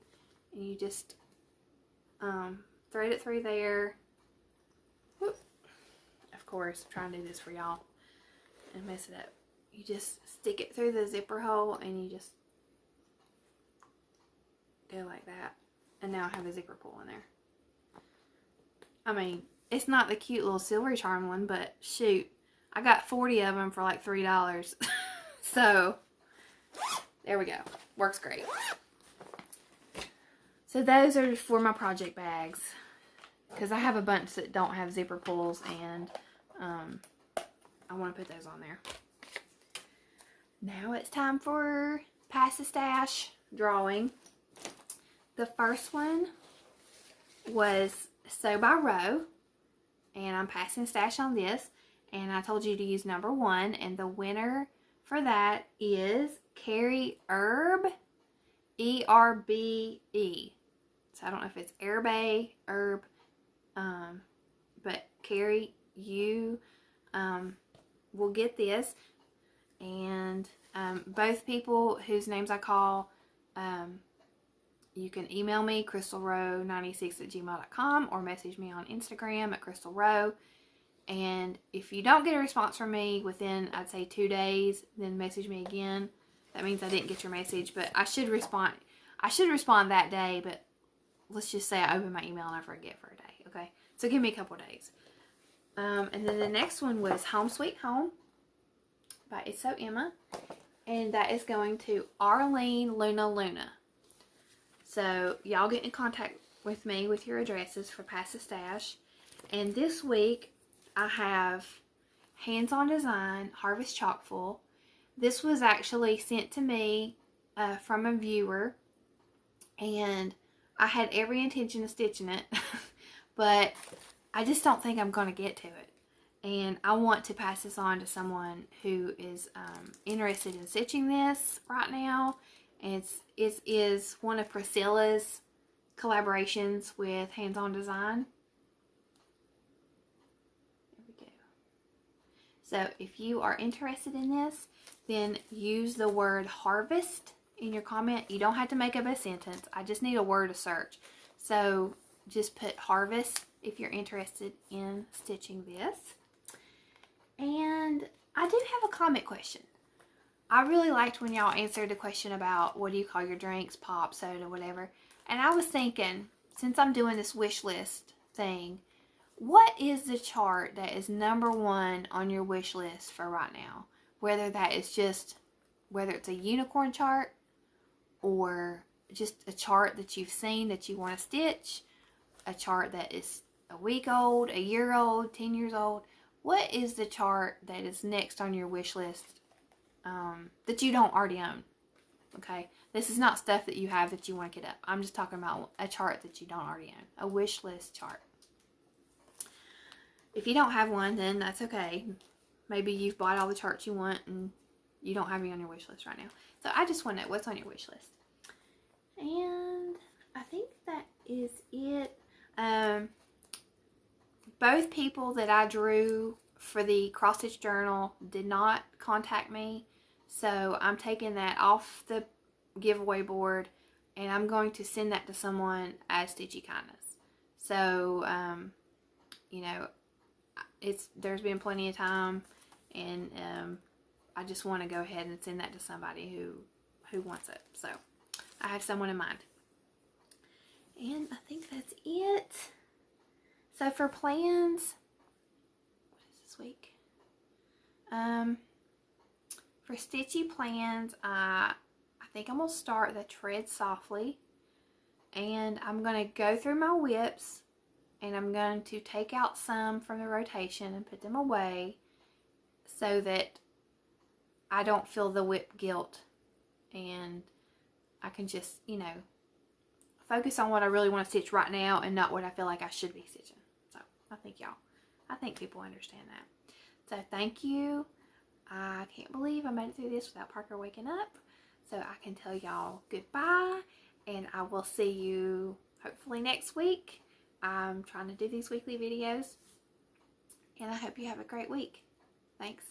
and you just thread it through there. Whoop. Of course, I'm trying to do this for y'all and mess it up. You just stick it through the zipper hole and you just go like that. And now I have a zipper pull in there. I mean, it's not the cute little silvery charm one, but shoot, I got 40 of them for like $3. So there we go. Works great. So those are for my project bags, because I have a bunch that don't have zipper pulls, and I want to put those on there. Now it's time for Pass the Stash drawing. The first one was Sew by Row, and I'm passing stash on this, and I told you to use number 1, and the winner for that is Carrie Herb, E-R-B-E. So I don't know if it's Herb, but Carrie, you will get this, and both people whose names I call, you can email me, crystalrow96@gmail.com, or message me on Instagram at crystalrow. And if you don't get a response from me within, I'd say 2 days, then message me again. That means I didn't get your message, but I should respond. I should respond that day, but let's just say I open my email and I forget for a day, okay? So give me a couple days. And then the next one was Home Sweet Home by It's So Emma, and that is going to Arlene Luna. So y'all get in contact with me with your addresses for Pass the Stash. And this week I have Hands On Design Harvest Chalkful. This was actually sent to me from a viewer, and I had every intention of stitching it, but I just don't think I'm going to get to it. And I want to pass this on to someone who is interested in stitching this right now. And it is one of Priscilla's collaborations with Hands On Design. There we go. So if you are interested in this, then use the word harvest in your comment. You don't have to make up a sentence. I just need a word to search. So just put harvest if you're interested in stitching this. And I do have a comment question. I really liked when y'all answered the question about what do you call your drinks, pop, soda, whatever. And I was thinking, since I'm doing this wish list thing, what is the chart that is number 1 on your wish list for right now? Whether that is just, whether it's a unicorn chart or just a chart that you've seen that you want to stitch, a chart that is a week old, a year old, 10 years old. What is the chart that is next on your wish list that you don't already own? Okay, this is not stuff that you have that you want to get up. I'm just talking about a chart that you don't already own, a wish list chart. If you don't have one, then that's okay. Maybe you've bought all the charts you want and you don't have any on your wish list right now. So I just want to know what's on your wish list. And I think that is it. Both people that I drew for the cross stitch journal did not contact me, so I'm taking that off the giveaway board, and I'm going to send that to someone as Stitchy Kindness. So you know, there's been plenty of time, and I just want to go ahead and send that to somebody who wants it. So I have someone in mind, and I think that's it. So for plans, what is this week? For stitchy plans, I think I'm going to start the Tread Softly, and I'm going to go through my whips, and I'm going to take out some from the rotation and put them away so that I don't feel the whip guilt, and I can just, you know, focus on what I really want to stitch right now and not what I feel like I should be stitching. So I think people understand that. So thank you. I can't believe I made it through this without Parker waking up. So I can tell y'all goodbye, and I will see you hopefully next week. I'm trying to do these weekly videos, and I hope you have a great week. Thanks.